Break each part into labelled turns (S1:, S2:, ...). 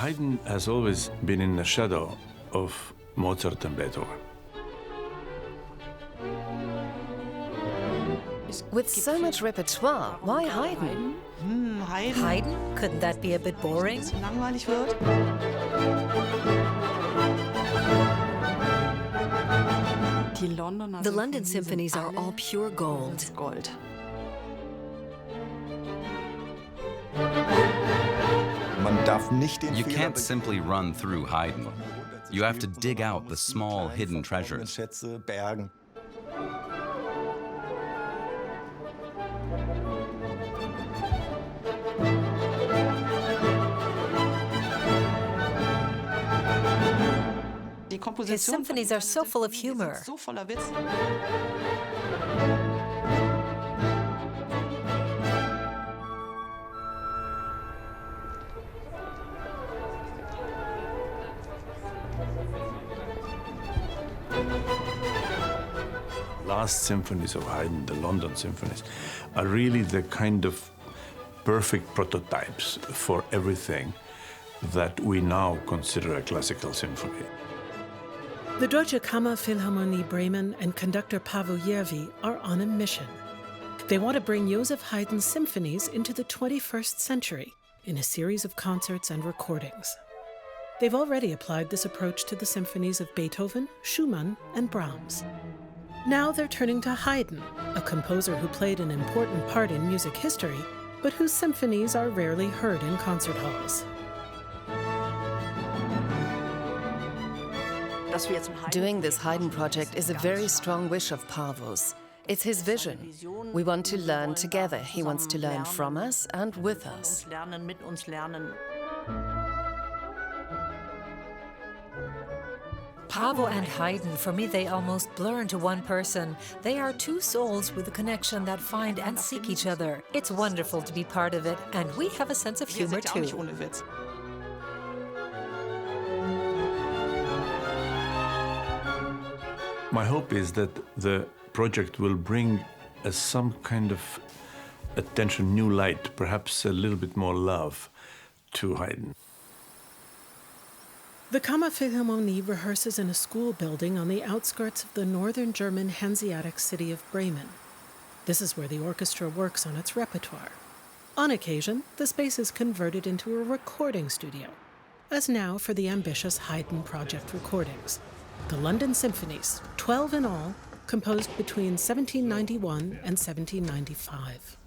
S1: Haydn has always been in the shadow of Mozart and Beethoven.
S2: With so much repertoire, why Haydn?
S3: Haydn? Couldn't that be a bit boring?
S4: Langweilig wird?
S3: The London Symphonies are all pure gold.
S5: You can't simply run through Haydn. You have to dig out the small hidden treasures.
S3: His symphonies are so full of humor.
S1: Last symphonies of Haydn, the London Symphonies, are really the kind of perfect prototypes for everything that we now consider a classical symphony.
S6: The Deutsche Kammerphilharmonie Bremen and conductor Paavo Järvi are on a mission. They want to bring Joseph Haydn's symphonies into the 21st century in a series of concerts and recordings. They've already applied this approach to the symphonies of Beethoven, Schumann, and Brahms. Now they're turning to Haydn, a composer who played an important part in music history, but whose symphonies are rarely heard in concert halls.
S2: Doing this Haydn project is a very strong wish of Paavo's. It's his vision. We want to learn together. He wants to learn from us and with us.
S3: Paavo and Haydn, for me, they almost blur into one person. They are two souls with a connection that find and seek each other. It's wonderful to be part of it, and we have a sense of humor too.
S1: My hope is that the project will bring some kind of attention, new light, perhaps a little bit more love to Haydn.
S6: The Kammerphilharmonie rehearses in a school building on the outskirts of the northern German Hanseatic city of Bremen. This is where the orchestra works on its repertoire. On occasion, the space is converted into a recording studio, as now for the ambitious Haydn project recordings. The London Symphonies, 12 in all, composed between 1791 and 1795.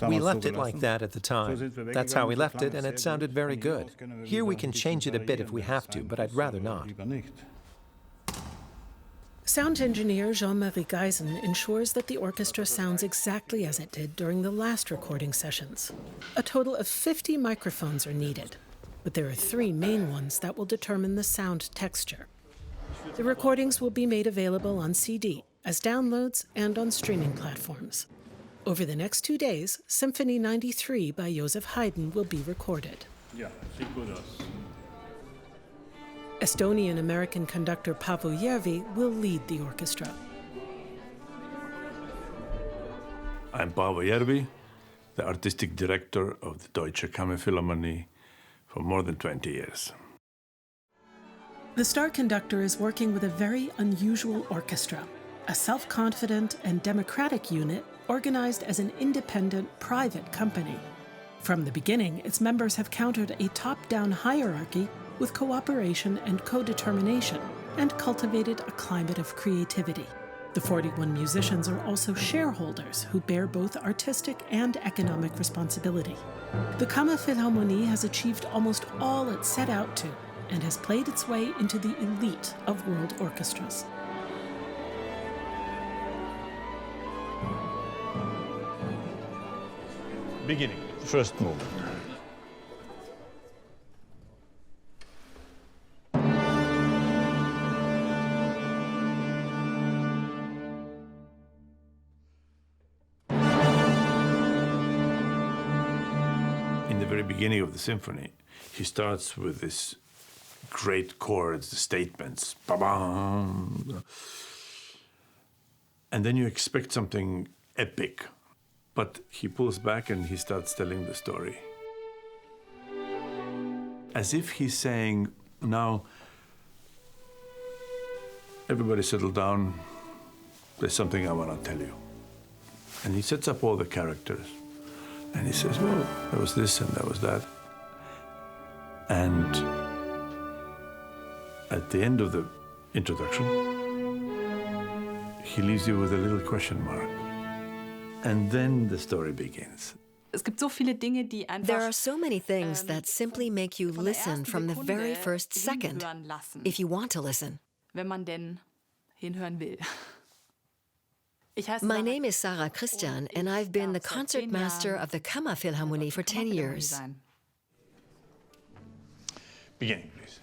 S7: We left it like that at the time. That's how we left it, and it sounded very good. Here we can change it a bit if we have to, but I'd rather not.
S6: Sound engineer Jean-Marie Geisen ensures that the orchestra sounds exactly as it did during the last recording sessions. A total of 50 microphones are needed, but there are 3 main ones that will determine the sound texture. The recordings will be made available on CD, as downloads, and on streaming platforms. Over the next 2 days, Symphony 93 by Joseph Haydn will be recorded. Estonian-American conductor Paavo Järvi will lead the orchestra.
S1: I'm Paavo Järvi, the artistic director of the Deutsche Kammerphilharmonie for more than 20 years.
S6: The star conductor is working with a very unusual orchestra, a self-confident and democratic unit organized as an independent, private company. From the beginning, its members have countered a top-down hierarchy with cooperation and co-determination, and cultivated a climate of creativity. The 41 musicians are also shareholders who bear both artistic and economic responsibility. The Kammerphilharmonie has achieved almost all it set out to, and has played its way into the elite of world orchestras.
S8: Beginning, first movement.
S1: In the very beginning of the symphony, he starts with this great chords, the statements, ba-bam. And then you expect something epic. But he pulls back and he starts telling the story. as if he's saying, now, everybody settle down, there's something I want to tell you. And he sets up all the characters. And he says, well, there was this and there was that. And at the end of the introduction, he leaves you with a little question mark. And then the story begins.
S4: There are so many things that simply make you listen from the very first second, if you want to listen. My name is Sarah Christian, and I've been the concertmaster of the Kammerphilharmonie for 10 years.
S8: Beginning, please.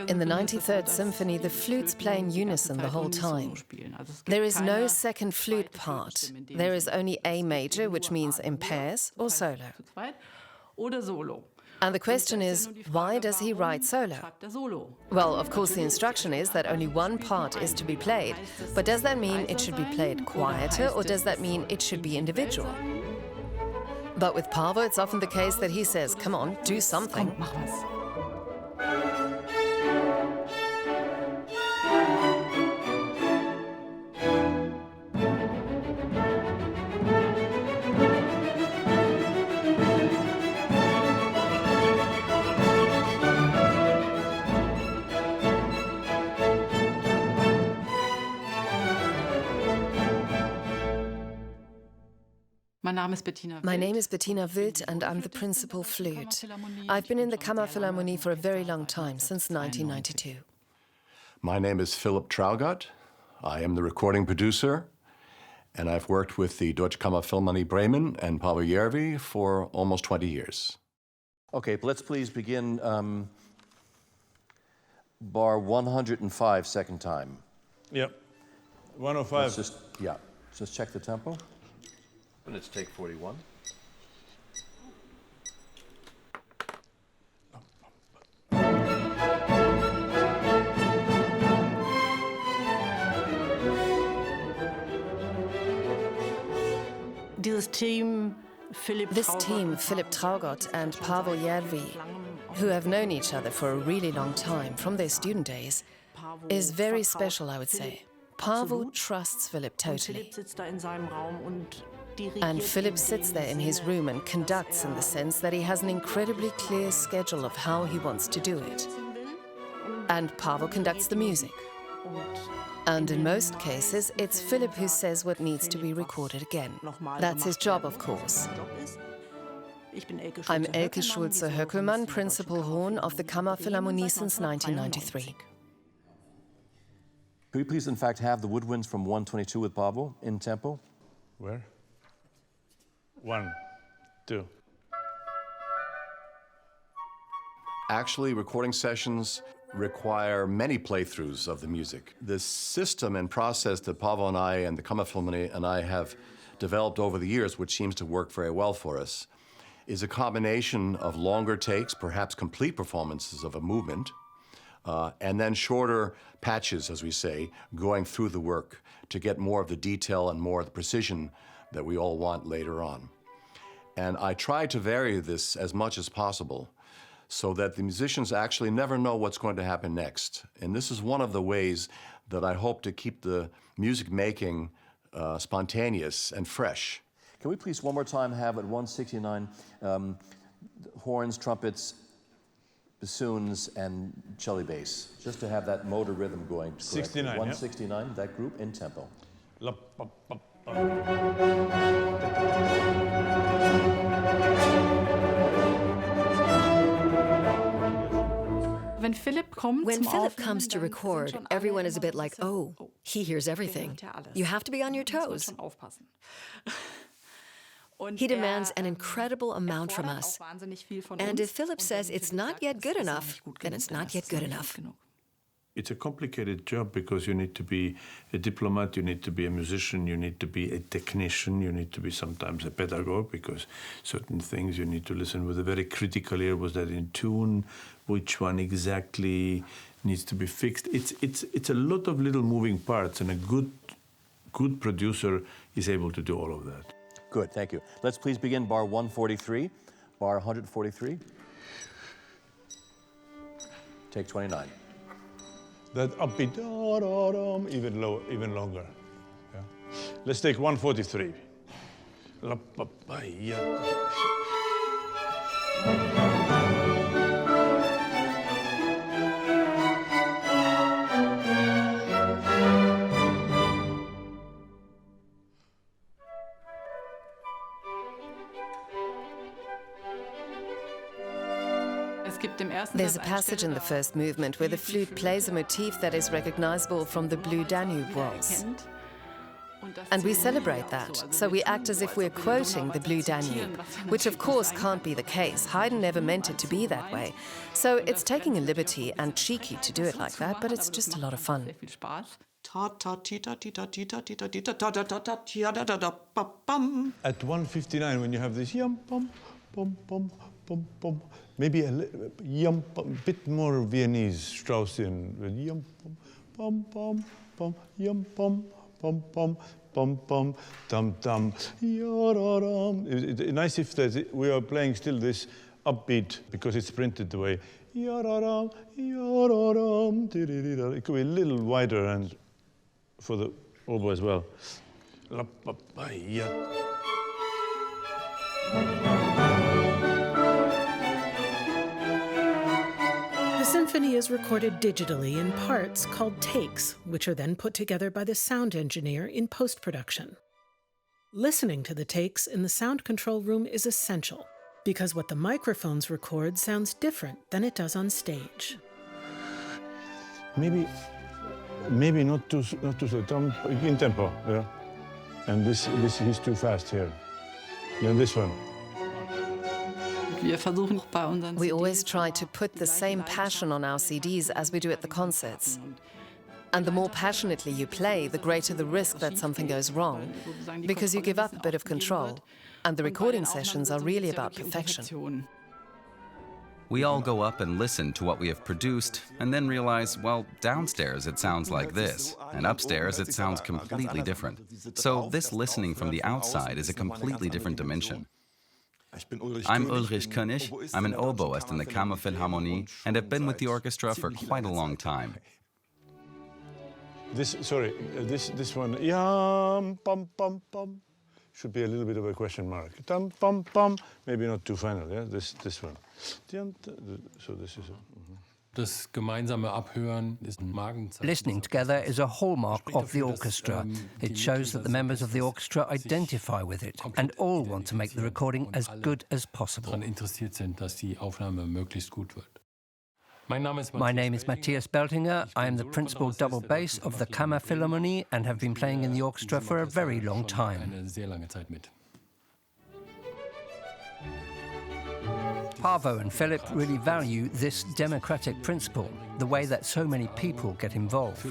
S2: In the 93rd Symphony, the flutes play in unison the whole time. There is no second flute part. There is only A major, which means in pairs, or solo. And the question is, why does he write solo? Well, of course, the instruction is that only one part is to be played. But does that mean it should be played quieter, or does that mean it should be individual? But with Paavo, it's often the case that he says, come on, do something. My name is Bettina Wild and I'm the principal flute. I've been in the Kammerphilharmonie for a very long time, since 1992.
S9: My name is Philip Traugott. I am the recording producer, and I've worked with the Deutsche Kammerphilharmonie Bremen and Paavo Järvi for almost 20 years. Okay, let's please begin bar 105, second time.
S8: Yep, 105.
S9: Just check the tempo. And it's take 41.
S2: This team, Philip Traugott and Paavo Järvi, who have known each other for a really long time, from their student days, is very special, I would say. Paavo trusts Philip totally. And Philip sits there in his room and conducts in the sense that he has an incredibly clear schedule of how he wants to do it. And Paavo conducts the music. And in most cases, it's Philip who says what needs to be recorded again. That's his job, of course. I'm Elke Schulze-Höckelmann, Principal Horn of the Kammerphilharmonie since 1993.
S9: Could we please, in fact, have the woodwinds from 122 with Paavo in tempo?
S8: Where? 1, 2.
S9: Actually, recording sessions require many playthroughs of the music. The system and process that Paavo and I and the Kammerphilharmonie and I have developed over the years, which seems to work very well for us, is a combination of longer takes, perhaps complete performances of a movement, and then shorter patches, as we say, going through the work to get more of the detail and more of the precision that we all want later on. And I try to vary this as much as possible so that the musicians actually never know what's going to happen next. And this is one of the ways that I hope to keep the music making spontaneous and fresh. Can we please one more time have at 169 horns, trumpets, bassoons, and cello bass, just to have that motor rhythm going correctly.
S8: 69,
S9: 169, that group in tempo.
S4: When Philip comes to record, everyone is a bit like, oh, he hears everything. You have to be on your toes. He demands an incredible amount from us. And if Philip says it's not yet good enough, then it's not yet good enough.
S1: It's a complicated job because you need to be a diplomat, you need to be a musician, you need to be a technician, you need to be sometimes a pedagogue because certain things you need to listen with a very critical ear. Was that in tune? Which one exactly needs to be fixed? It's a lot of little moving parts, and a good producer is able to do all of that.
S9: Good, thank you. Let's please begin bar 143, bar 143. Take 29.
S8: That upbeat, even low, even longer. Yeah. Let's take 143.
S2: There's a passage in the first movement where the flute plays a motif that is recognizable from the Blue Danube waltz. And we celebrate that, so we act as if we're quoting the Blue Danube, which of course can't be the case. Haydn never meant it to be that way. So it's taking a liberty and cheeky to do it like that, but it's just a lot of fun.
S8: At 159, when you have this yum, pum, pum, pum, pum, pum, maybe a bit more Viennese, Straussian, with yum, pum, pum, pum, yum, pum, pum, pum, pum, pum, dum, dum, ya-da-dum. It's nice if we are playing still this upbeat, because it's printed the way, ya-da-dum, ya-da-dum, di-di-di-da. It could be a little wider and for the oboe as well.
S6: The symphony is recorded digitally in parts called takes, which are then put together by the sound engineer in post-production. Listening to the takes in the sound control room is essential, because what the microphones record sounds different than it does on stage.
S8: Maybe not too slow, in tempo, yeah. And this he's too fast here. Then this one.
S2: We always try to put the same passion on our CDs as we do at the concerts. And the more passionately you play, the greater the risk that something goes wrong, because you give up a bit of control. And the recording sessions are really about perfection.
S5: We all go up and listen to what we have produced, and then realize, well, downstairs it sounds like this, and upstairs it sounds completely different. So this listening from the outside is a completely different dimension. I'm Ulrich König. I'm an oboist in the Kammerphilharmonie, and have been with the orchestra for quite a long time.
S8: This one, yum, pum, pum, pum, should be a little bit of a question mark. Tum, pum, pum, maybe not too final, yeah? This one. So this is
S10: Listening together is a hallmark of the orchestra. It shows that the members of the orchestra identify with it and all want to make the recording as good as possible. My name is Matthias Beltinger. I am the principal double bass of the Kammerphilharmonie and have been playing in the orchestra for a very long time. Paavo and Philip really value this democratic principle, the way that so many people get involved.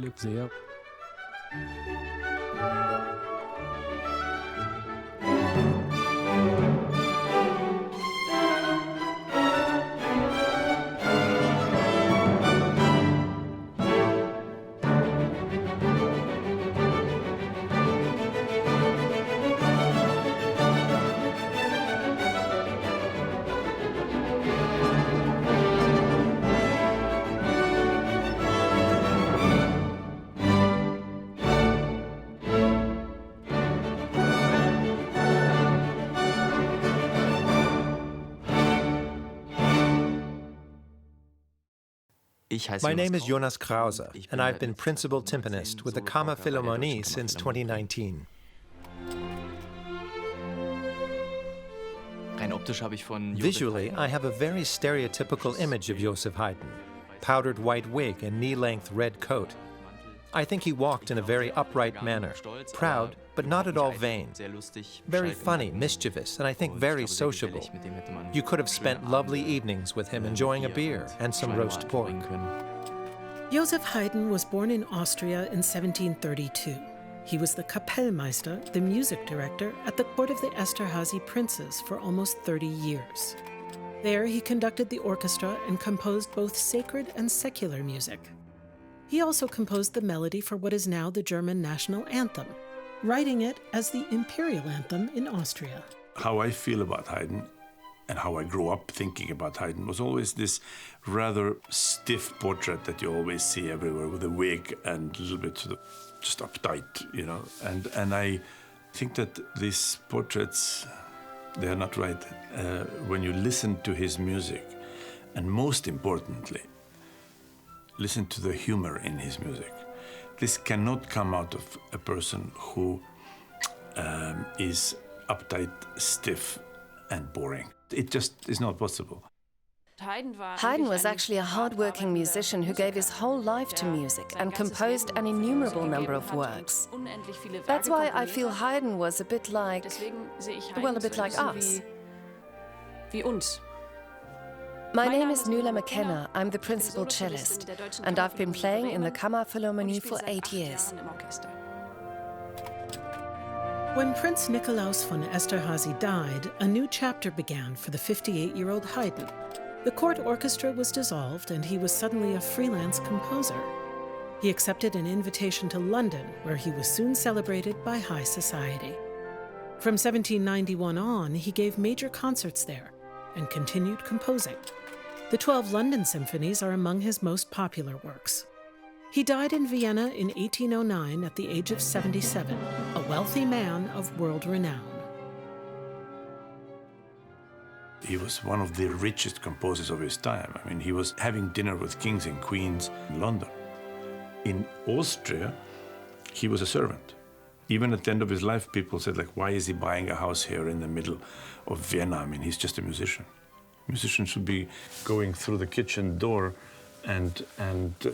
S7: My name is Jonas Krause, and I've been principal timpanist with the Kammerphilharmonie since 2019. Visually, I have a very stereotypical image of Joseph Haydn. powdered white wig and knee-length red coat. I think he walked in a very upright manner, proud, but not at all vain. Very funny, mischievous, and I think very sociable. You could have spent lovely evenings with him enjoying a beer and some roast pork.
S6: Joseph Haydn was born in Austria in 1732. He was the Kapellmeister, the music director, at the court of the Esterházy princes for almost 30 years. There he conducted the orchestra and composed both sacred and secular music. He also composed the melody for what is now the German national anthem, writing it as the imperial anthem in Austria.
S1: How I feel about Haydn and how I grew up thinking about Haydn was always this rather stiff portrait that you always see everywhere with a wig and a little bit sort of just uptight, you know. And I think that these portraits, they are not right. When you listen to his music, and most importantly, listen to the humor in his music. This cannot come out of a person who is uptight, stiff, and boring. It just is not possible.
S2: Haydn was actually a hard-working musician who gave his whole life to music and composed an innumerable number of works. That's why I feel Haydn was a bit like, well, a bit like us. My name is Nuala McKenna. I'm the principal cellist, and I've been playing in the Kammerphilharmonie for 8 years.
S6: When Prince Nikolaus von Esterházy died, a new chapter began for the 58-year-old Haydn. The court orchestra was dissolved, and he was suddenly a freelance composer. He accepted an invitation to London, where he was soon celebrated by high society. From 1791 on, he gave major concerts there and continued composing. The 12 London Symphonies are among his most popular works. He died in Vienna in 1809 at the age of 77, a wealthy man of world renown.
S1: He was one of the richest composers of his time. I mean, he was having dinner with kings and queens in London. In Austria, he was a servant. Even at the end of his life, people said, like, why is he buying a house here in the middle of Vienna? I mean, he's just a musician. Musicians should be going through the kitchen door and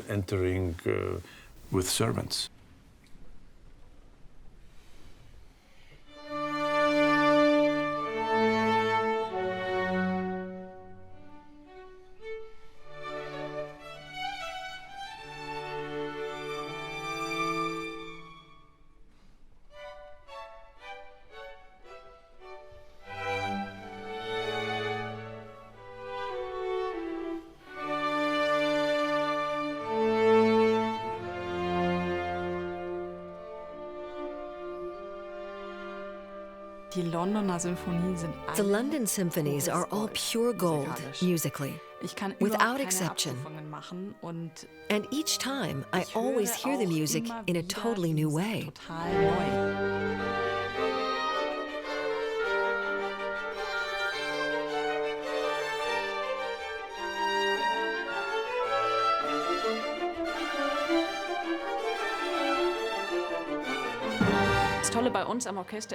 S1: entering with servants.
S4: The London Symphonies are all pure gold, musically, without exception. And each time, I always hear the music in a totally new way.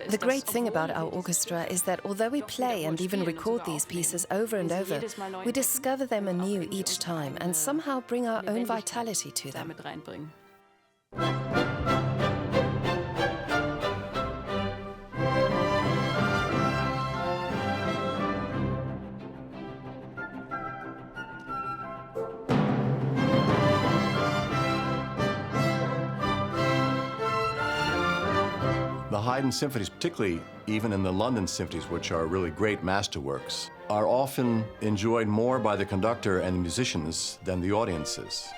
S2: The great thing about our orchestra is that although we play and even record these pieces over and over, we discover them anew each time and somehow bring our own vitality to them.
S9: The Haydn symphonies, particularly even in the London symphonies, which are really great masterworks, are often enjoyed more by the conductor and the musicians than the audiences.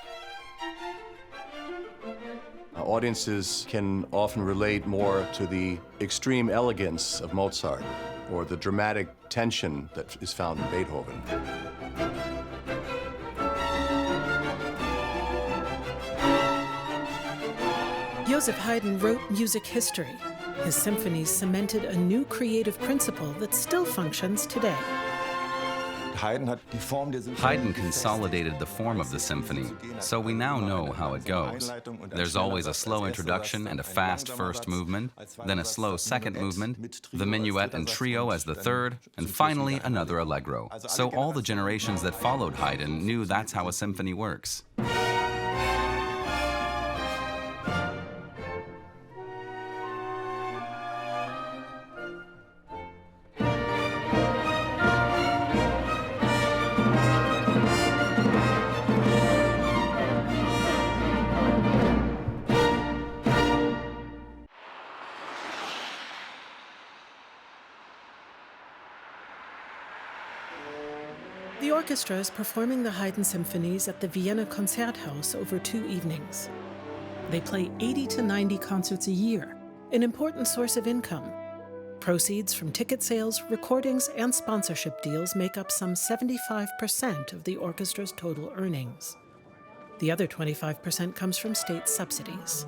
S9: Audiences can often relate more to the extreme elegance of Mozart or the dramatic tension that is found in Beethoven.
S6: Joseph Haydn wrote music history. His symphonies cemented a new creative principle that still functions today.
S5: Haydn consolidated the form of the symphony, so we now know how it goes. There's always a slow introduction and a fast first movement, then a slow second movement, the minuet and trio as the third, and finally another allegro. So all the generations that followed Haydn knew that's how a symphony works.
S6: The orchestra is performing the Haydn symphonies at the Vienna Konzerthaus over 2 evenings. They play 80 to 90 concerts a year, an important source of income. Proceeds from ticket sales, recordings, and sponsorship deals make up some 75% of the orchestra's total earnings. The other 25% comes from state subsidies.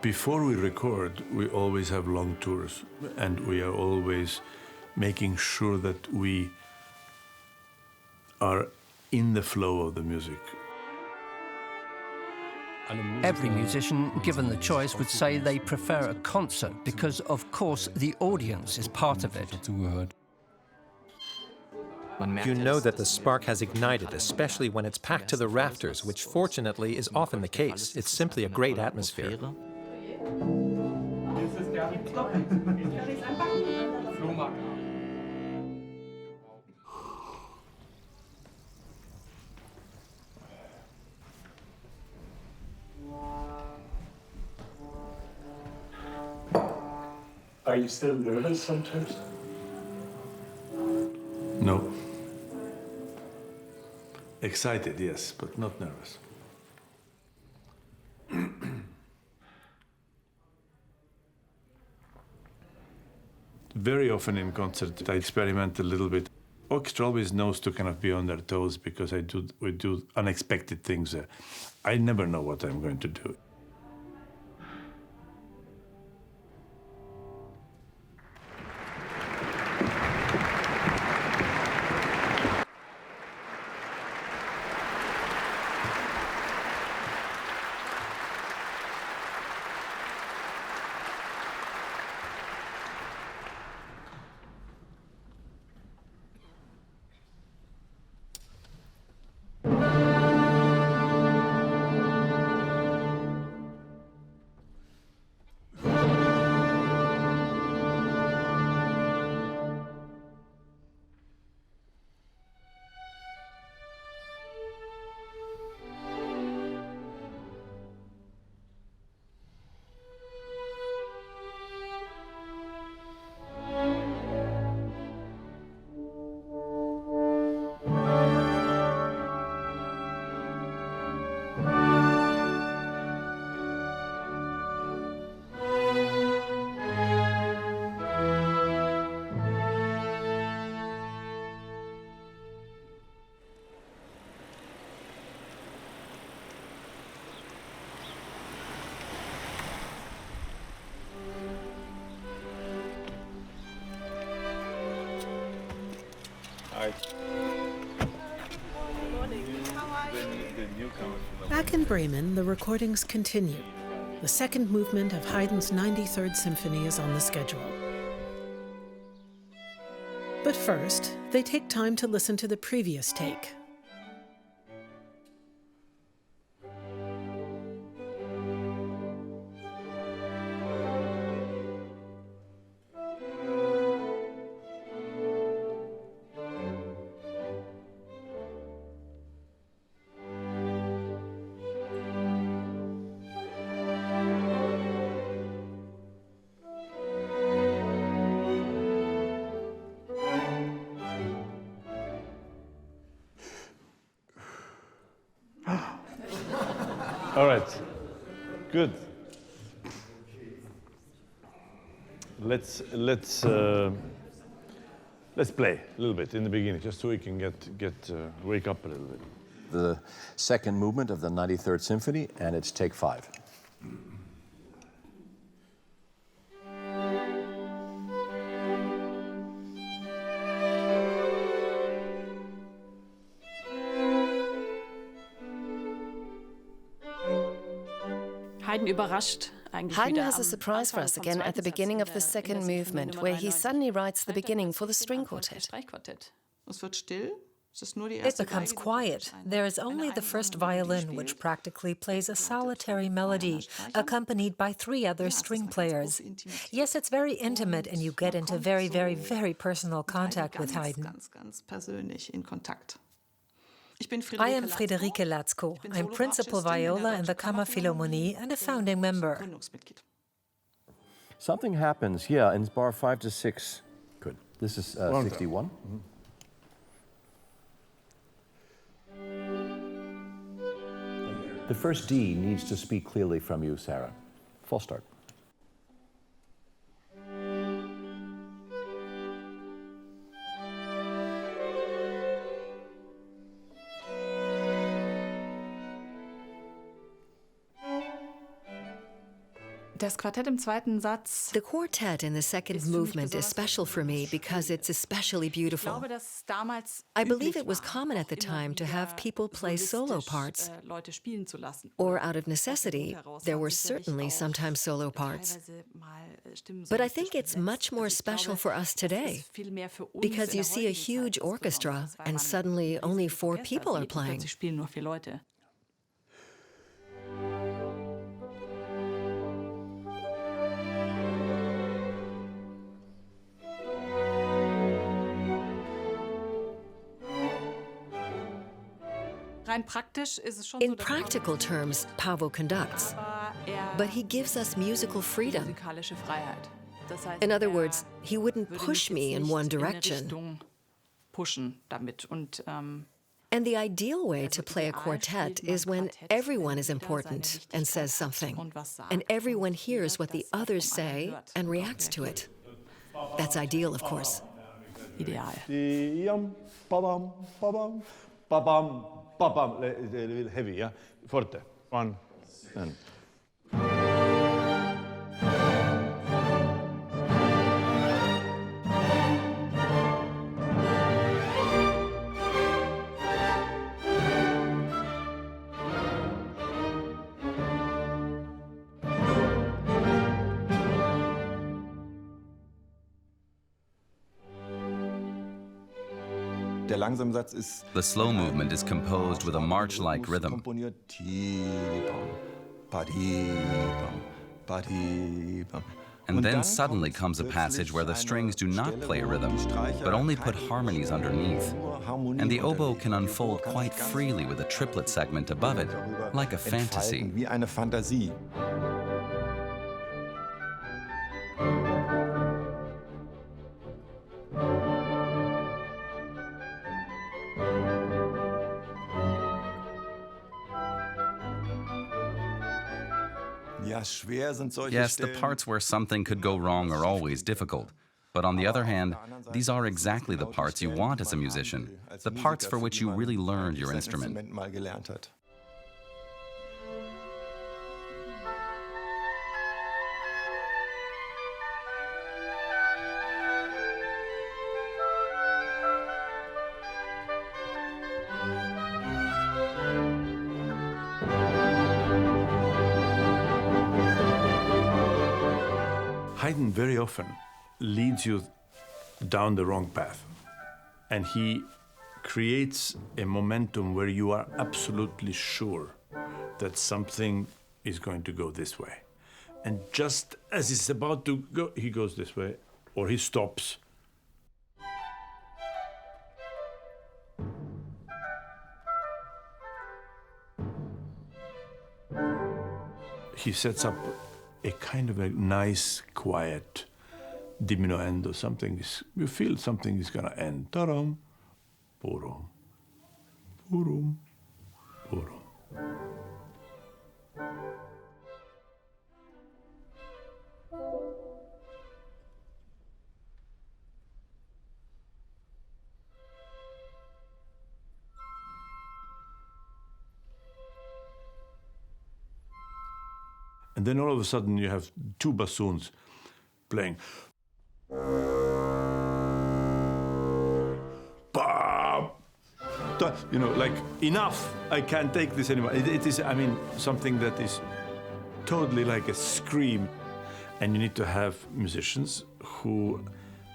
S1: Before we record, we always have long tours, and we are always making sure that we are in the flow of the music.
S10: Every musician, given the choice, would say they prefer a concert because, of course, the audience is part of it.
S7: You know that the spark has ignited, especially when it's packed to the rafters, which fortunately is often the case. It's simply a great atmosphere.
S11: Are you still nervous sometimes?
S1: No. Excited, yes, but not nervous. Very often in concert, I experiment a little bit. Orchestra always knows to kind of be on their toes because we do unexpected things. I never know what I'm going to do.
S6: Back in Bremen, the recordings continue. The second movement of Haydn's 93rd Symphony is on the schedule. But first, they take time to listen to the previous take.
S8: All right, good. Let's play a little bit in the beginning, just so we can wake up a little bit.
S9: The second movement of the 93rd Symphony, and it's take 5.
S2: Haydn has a surprise for us again at the beginning of the second movement, where he suddenly writes the beginning for the string quartet.
S3: It becomes quiet. There is only the first violin, which practically plays a solitary melody, accompanied by 3 other string players. Yes, it's very intimate, and you get into very, very, very personal contact with Haydn. I am Friederike Latzko. I'm principal viola in the Kammerphilharmonie and a founding member.
S12: Something happens here in bar 5 to 6.
S9: Good.
S12: This is 61.
S9: Mm-hmm.
S12: The first D needs to speak clearly from you, Sarah. False start.
S4: The quartet in the second movement is special for me because it's especially beautiful. I believe it was common at the time to have people play solo parts, or out of necessity, there were certainly sometimes solo parts. But I think it's much more special for us today, because you see a huge orchestra and suddenly only 4 people are playing. In practical terms, Paavo conducts, but he gives us musical freedom. In other words, he wouldn't push me in one direction. And the ideal way to play a quartet is when everyone is important and says something, and everyone hears what the others say and reacts to it. That's ideal, of course.
S8: Ba-bam, a little heavy, yeah? Forte. 1, and...
S5: The slow movement is composed with a march-like rhythm. And then suddenly comes a passage where the strings do not play a rhythm, but only put harmonies underneath. And the oboe can unfold quite freely with a triplet segment above it, like a fantasy. Yes, the parts where something could go wrong are always difficult. But on the other hand, these are exactly the parts you want as a musician, the parts for which you really learned your instrument.
S1: Haydn very often leads you down the wrong path, and he creates a momentum where you are absolutely sure that something is going to go this way. And just as it's about to go, he goes this way, or he stops. He sets up a kind of a nice, quiet diminuendo. Something is, you feel something is going to end. Ta-ram, purum, purum, purum. And then all of a sudden you have 2 bassoons playing. You know, like, enough, I can't take this anymore. It is, I mean, something that is totally like a scream. And you need to have musicians who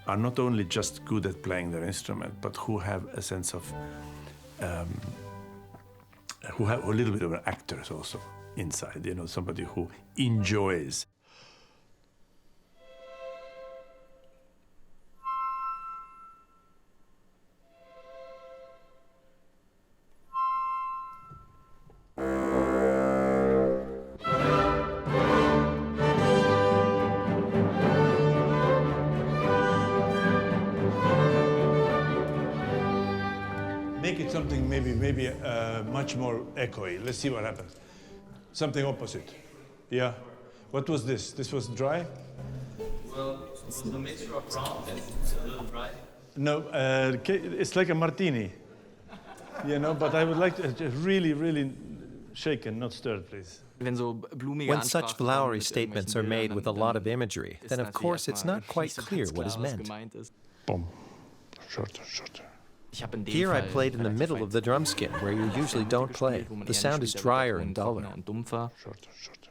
S1: are not only just good at playing their instrument, but who have a sense of, who have a little bit of an actors also inside, you know, somebody who enjoys.
S8: Make it something maybe much more echoey. Let's see what happens. Something opposite. Yeah. What was this? This was dry?
S13: Well, it was a mixture of brown and a little dry.
S8: No, it's like a martini. You know, but I would like to really shaken, not stirred, please.
S7: When such flowery statements are made with a lot of imagery, then of course it's not quite clear what is meant.
S8: Boom. Shorter, shorter.
S7: Here I played in the middle of the drum skin, where you usually don't play. The sound is drier and duller.
S8: Shorter, shorter.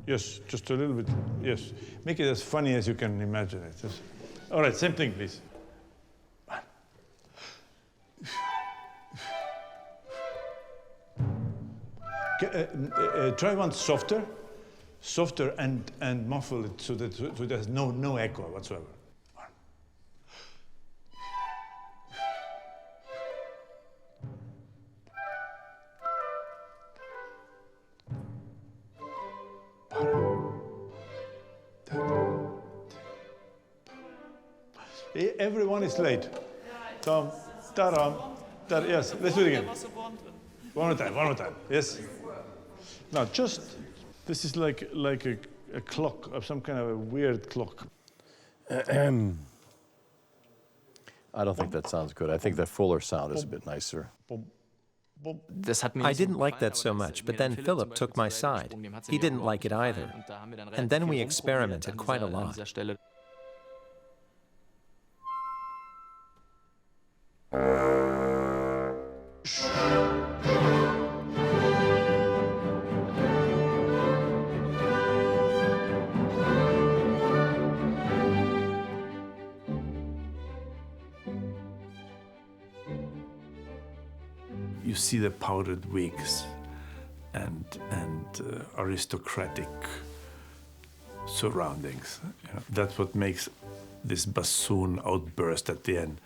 S8: Yes, just a little bit, yes. Make it as funny as you can imagine it. Yes. All right, same thing, please. Try one softer and muffle it so that there's no echo whatsoever. Everyone is late. Tom, taram, yes, let's do it again. One more time, yes. No, just, this is like a clock, of some kind of a weird clock.
S9: I don't think that sounds good. I think the fuller sound is a bit nicer.
S7: I didn't like that so much, but then Philip took my side. He didn't like it either. And then we experimented quite a lot.
S1: You see the powdered wigs and aristocratic surroundings. You know, that's what makes this bassoon outburst at the end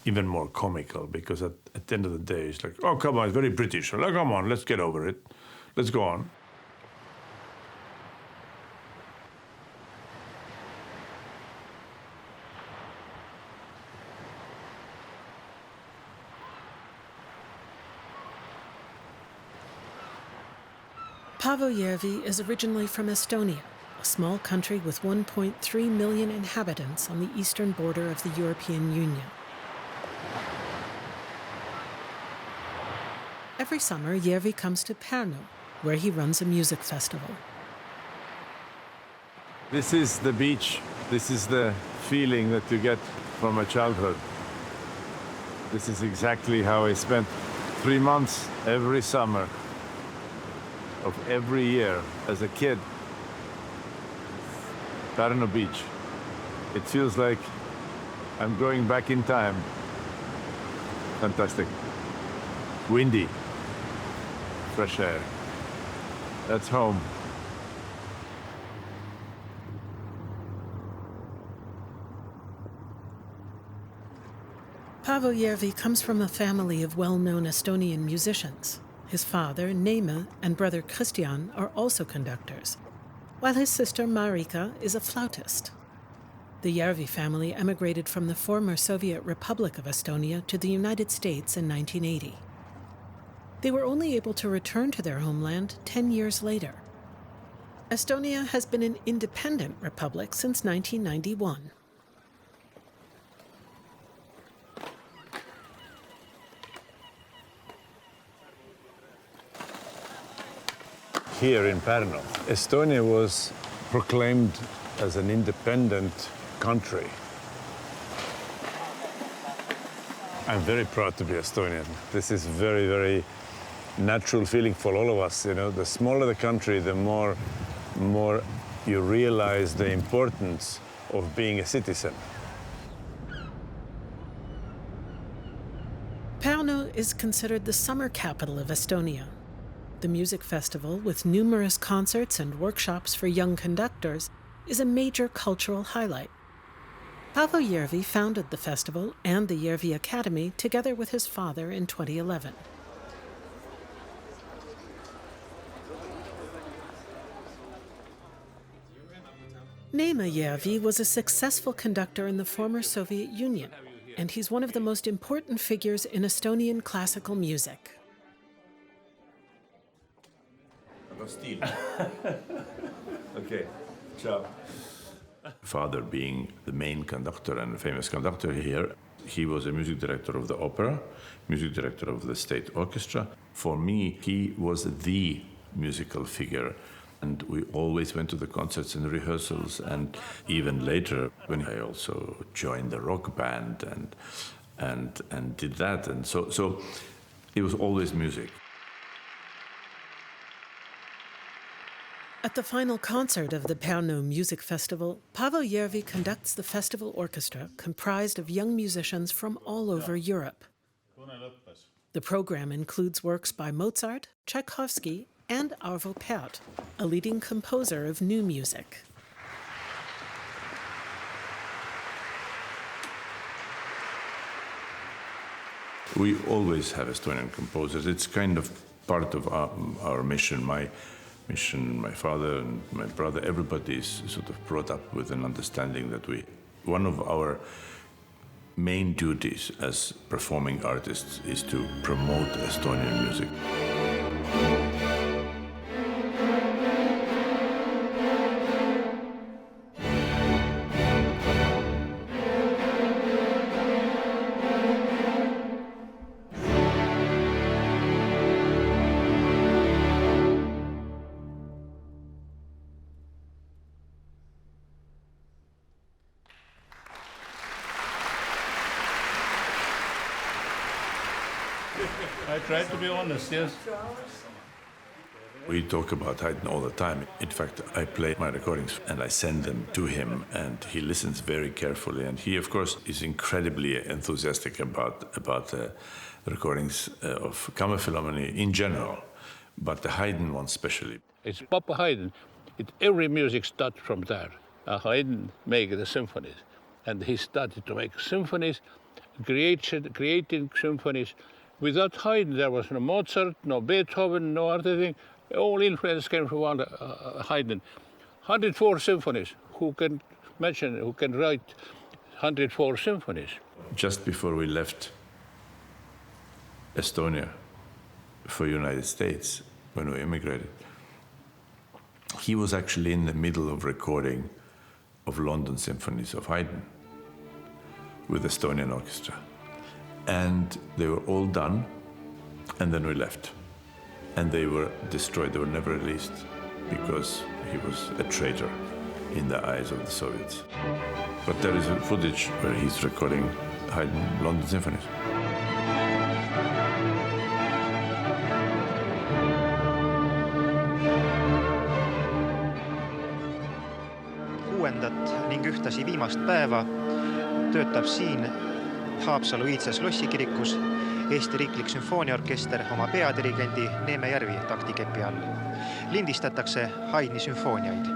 S1: even more comical, because at the end of the day, it's like, oh, come on, it's very British. Like, come on, let's get over it. Let's go on.
S6: Paavo Järvi is originally from Estonia, a small country with 1.3 million inhabitants on the eastern border of the European Union. Every summer, Järvi comes to Pärnu, where he runs a music festival.
S1: This is the beach. This is the feeling that you get from a childhood. This is exactly how I spent 3 months every summer of every year as a kid. Pärnu Beach. It feels like I'm going back in time. Fantastic. Windy. Fresh air. That's home.
S6: Paavo Järvi comes from a family of well-known Estonian musicians. His father, Neeme, and brother Christian are also conductors, while his sister Marika is a flautist. The Järvi family emigrated from the former Soviet Republic of Estonia to the United States in 1980. They were only able to return to their homeland 10 years later. Estonia has been an independent republic since 1991.
S1: Here in Pärnu, Estonia was proclaimed as an independent country. I'm very proud to be Estonian. This is very, very
S8: natural feeling for all of us. You know, the smaller the country, the more you realize the importance of being a citizen.
S6: Pärnu is considered the summer capital of Estonia. The music festival, with numerous concerts and workshops for young conductors, is a major cultural highlight. Paavo Järvi founded the festival and the Järvi Academy together with his father in 2011. Neeme Järvi was a successful conductor in the former Soviet Union, and he's one of the most important figures in Estonian classical music.
S1: Okay, ciao. Father being the main conductor and famous conductor here, he was a music director of the opera, music director of the state orchestra. For me, he was the musical figure. And we always went to the concerts and rehearsals, and even later when I also joined the rock band and did that, and so it was always music.
S6: At the final concert of the Pärnu Music Festival, Paavo Järvi conducts the festival orchestra comprised of young musicians from all over Europe. The program includes works by Mozart, Tchaikovsky, and Arvo Pärt, a leading composer of new music.
S1: We always have Estonian composers. It's kind of part of our mission. My father and my brother, everybody is sort of brought up with an understanding that one of our main duties as performing artists is to promote Estonian music.
S11: I try to be honest, yes.
S1: We talk about Haydn all the time. In fact, I play my recordings and I send them to him, and he listens very carefully. And he, of course, is incredibly enthusiastic about the recordings of Kammerphilharmonie in general, but the Haydn one especially.
S14: It's Papa Haydn. Every music starts from there. Haydn made the symphonies, and he started to make symphonies, creating symphonies. Without Haydn, there was no Mozart, no Beethoven, no other thing. All influence came from Haydn. 104 symphonies. Who can write 104 symphonies?
S1: Just before we left Estonia for United States, when we immigrated, he was actually in the middle of recording of London Symphonies of Haydn with Estonian orchestra. And they were all done, and then we left. And they were destroyed, they were never released, because he was a traitor in the eyes of the Soviets. But there is a footage where he's recording Haydn London Symphonies.
S15: Kuuendat ning ühtlasi viimast päeva töötab siin Haapsalu iidses lossikirikus Eesti Riiklik Sümfooniaorkester oma peadirigendi Neeme Järvi taktikepi all. Lindistatakse Haydni sümfooniaid.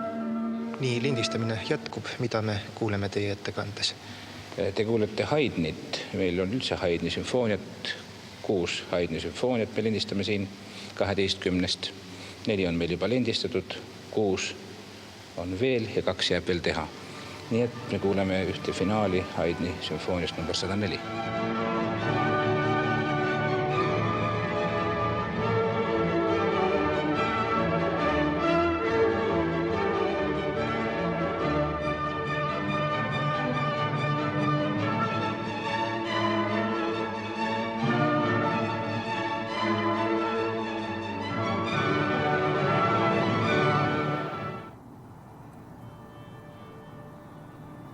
S15: Nii lindistamine jätkub, mida me kuuleme teie ettekandes.
S16: Te kuulete Haydnit. Meil on üldse Haydni sümfooniat, 6 Haydni sümfooniat me lindistame siin 12-st. 4 on meil juba lindistatud, 6 on veel ja 2 jääb veel teha. Nii et me kuuleme ühte finaali Haydni sümfooniast number 104.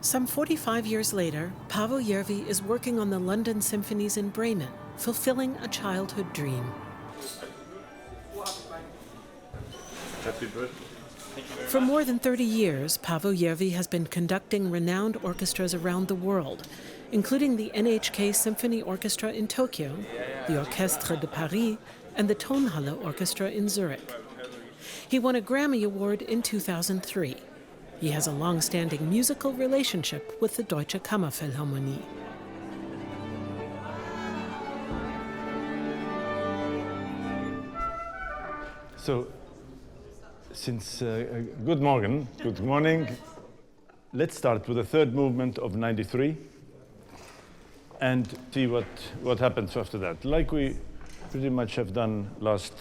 S6: Some 45 years later, Paavo Järvi is working on the London Symphonies in Bremen, fulfilling a childhood dream.
S1: Happy birthday.
S6: For more than 30 years, Paavo Järvi has been conducting renowned orchestras around the world, including the NHK Symphony Orchestra in Tokyo, the Orchestra de Paris, and the Tonhalle Orchestra in Zurich. He won a Grammy Award in 2003. He has a long-standing musical relationship with the Deutsche Kammerphilharmonie.
S8: So, since good morning. Let's start with the third movement of 93 and see what happens after that, like we pretty much have done last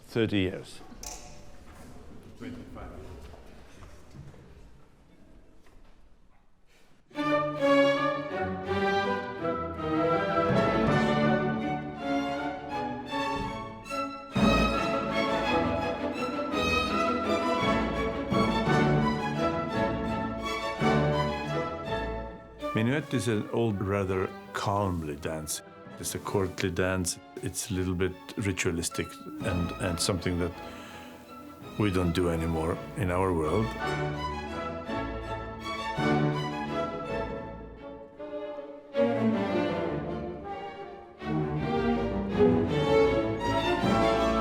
S8: 30 years. 25.
S1: Minuet is an old, rather calmly dance. It's a courtly dance. It's a little bit ritualistic and something that we don't do anymore in our world.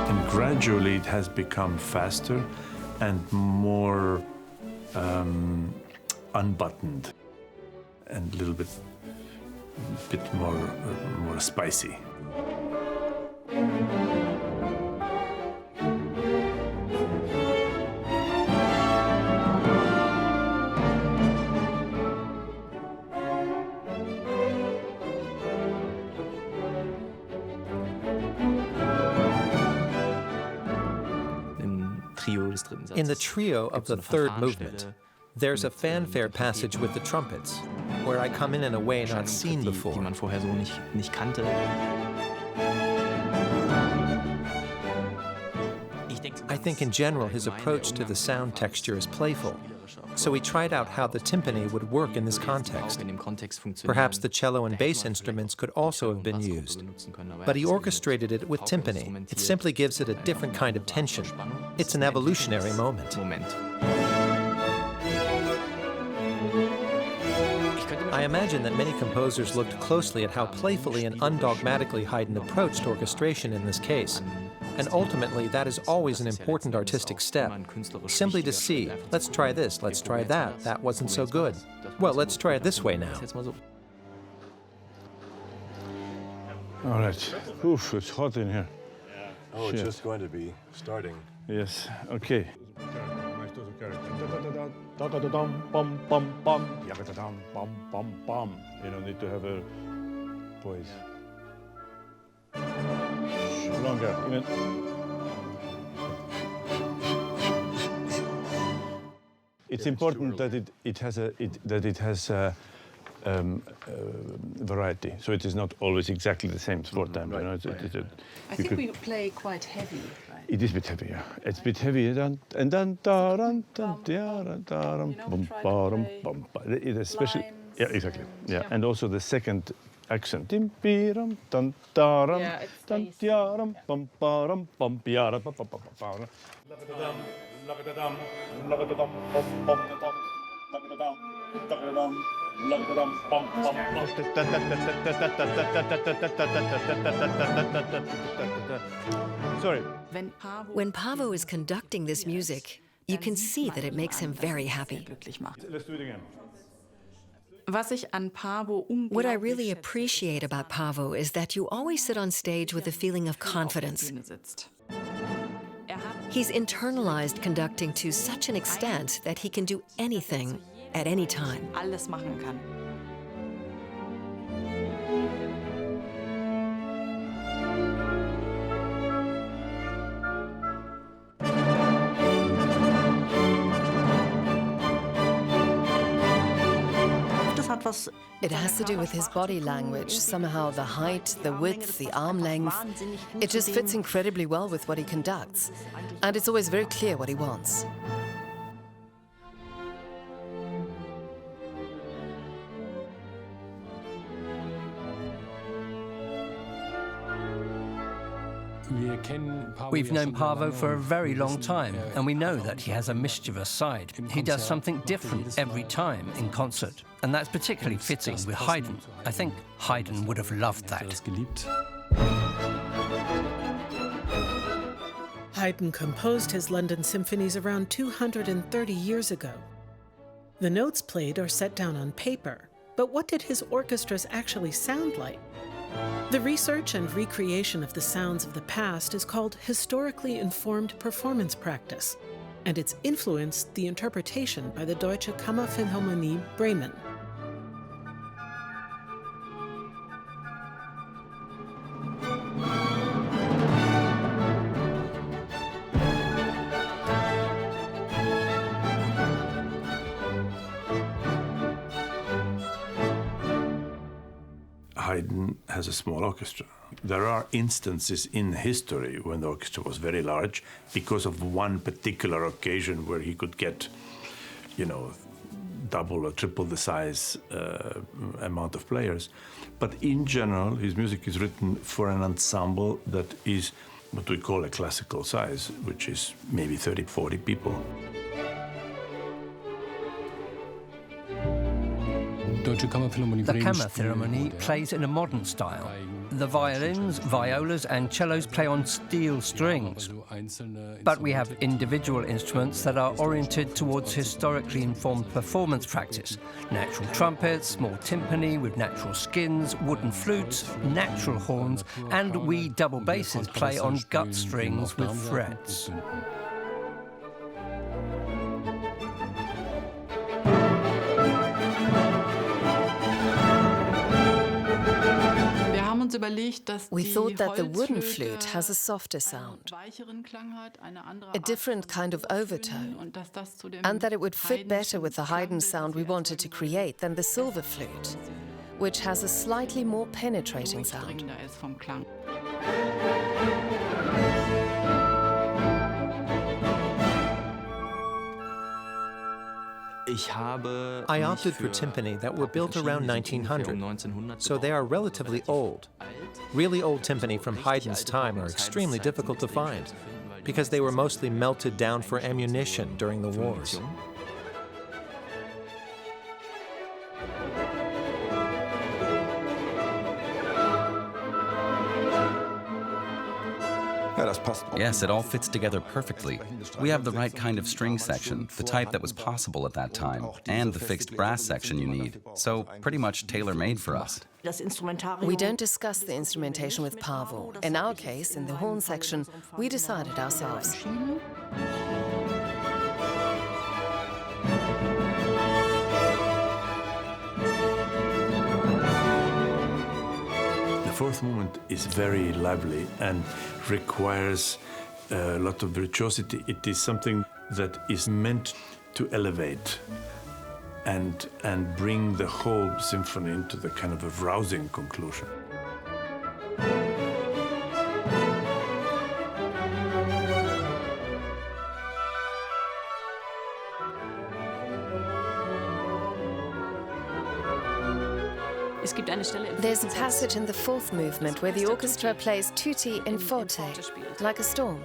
S1: And gradually it has become faster and more unbuttoned, and a little bit more spicy.
S7: In the trio of the third movement, there's a fanfare passage with the trumpets, where I come in a way not seen before. I think in general his approach to the sound texture is playful, so he tried out how the timpani would work in this context. Perhaps the cello and bass instruments could also have been used, but he orchestrated it with timpani. It simply gives it a different kind of tension. It's an evolutionary moment. I imagine that many composers looked closely at how playfully and undogmatically Haydn approached orchestration in this case. And ultimately, that is always an important artistic step. Simply to see, let's try this, let's try that, that wasn't so good. Well, let's try it this way now.
S8: All right. Oof, it's hot in here.
S9: Oh, it's just going to be starting.
S8: Yes, okay. You don't need to have a voice. Longer. It's important that it has variety, so it is not always exactly the same fourth time.
S17: Right, you know, I think we play quite heavy. Right?
S8: It is a bit heavy, yeah. It's a bit heavy, and then especially, yeah, exactly, yeah, and also the second accent. Sorry.
S4: When Paavo is conducting this music, you can see that it makes him very happy.
S8: Let's do it again.
S4: What I really appreciate about Paavo is that you always sit on stage with a feeling of confidence. He's internalized conducting to such an extent that he can do anything at any time.
S2: It has to do with his body language, somehow the height, the width, the arm length. It just fits incredibly well with what he conducts. And it's always very clear what he wants.
S10: We've known Paavo for a very long time, and we know that he has a mischievous side. He does something different every time in concert, and that's particularly fitting with Haydn. I think Haydn would have loved that.
S6: Haydn composed his London symphonies around 230 years ago. The notes played are set down on paper, but what did his orchestras actually sound like? The research and recreation of the sounds of the past is called historically informed performance practice, and it's influenced the interpretation by the Deutsche Kammerphilharmonie Bremen.
S1: Haydn has a small orchestra. There are instances in history when the orchestra was very large because of one particular occasion where he could get, double or triple the size amount of players. But in general, his music is written for an ensemble that is what we call a classical size, which is maybe 30, 40 people.
S10: The Kammerphilharmonie plays in a modern style. The violins, violas and cellos play on steel strings. But we have individual instruments that are oriented towards historically informed performance practice. Natural trumpets, small timpani with natural skins, wooden flutes, natural horns, and we double basses play on gut strings with frets.
S2: We thought that the wooden flute has a softer sound, a different kind of overtone, and that it would fit better with the Haydn sound we wanted to create than the silver flute, which has a slightly more penetrating sound.
S7: I opted for timpani that were built around 1900, so they are relatively old. Really old timpani from Haydn's time are extremely difficult to find, because they were mostly melted down for ammunition during the wars.
S5: Yes, it all fits together perfectly. We have the right kind of string section, the type that was possible at that time, and the fixed brass section you need. So pretty much tailor-made for us.
S2: We don't discuss the instrumentation with Paavo. In our case, in the horn section, we decided ourselves.
S1: The fourth movement is very lively and requires a lot of virtuosity. It is something that is meant to elevate and bring the whole symphony into the kind of a rousing conclusion.
S2: There's a passage in the fourth movement where the orchestra plays tutti in forte, like a storm.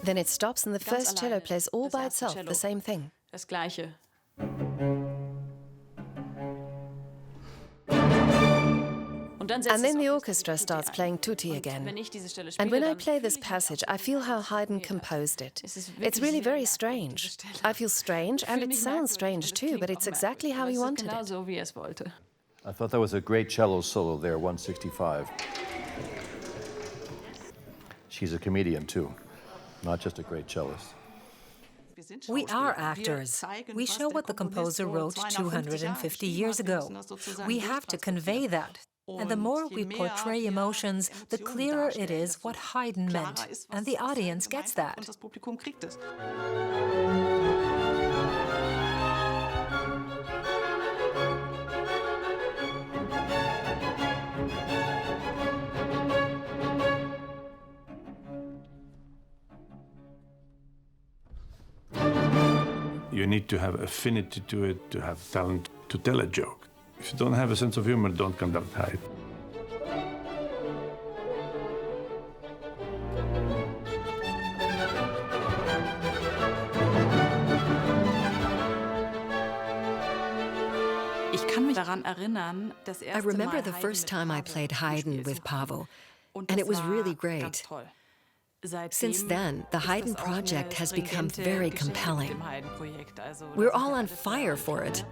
S2: Then it stops and the first cello plays all by itself, the same thing. And then the orchestra starts playing tutti again. And when I play this passage, I feel how Haydn composed it. It's really very strange. I feel strange, and it sounds strange too, but it's exactly how he wanted it.
S12: I thought that was a great cello solo there, 165. She's a comedian too, not just a great cellist.
S3: We are actors. We show what the composer wrote 250 years ago. We have to convey that. And the more we portray emotions, the clearer it is what Haydn meant. And the audience gets that.
S1: You need to have affinity to it, to have talent to tell a joke. If you don't have a sense of humor, don't conduct Haydn.
S4: I remember the first time I played Haydn with Paavo, and it was really great. Since then, the Haydn project has become very compelling. We're all on fire for it.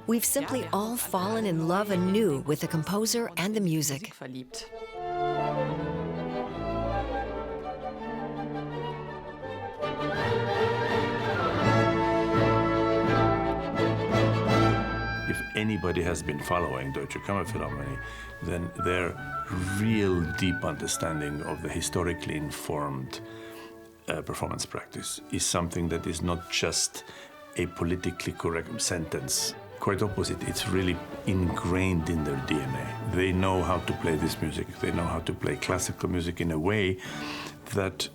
S4: We've simply all fallen in love anew with the composer and the music.
S1: If anybody has been following Deutsche Kammerphilharmonie, then their real deep understanding of the historically informed performance practice is something that is not just a politically correct sentence. Quite opposite, it's really ingrained in their DNA. They know how to play this music. They know how to play classical music in a way that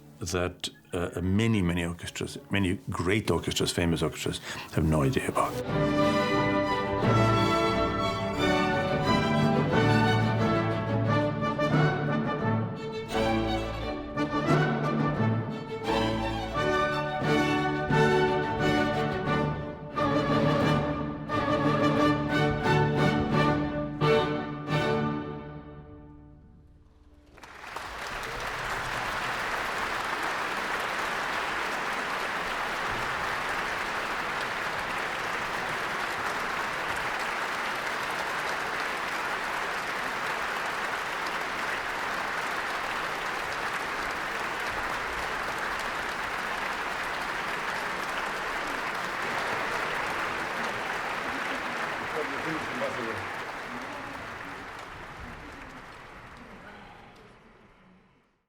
S1: many orchestras, many great orchestras, famous orchestras, have no idea about.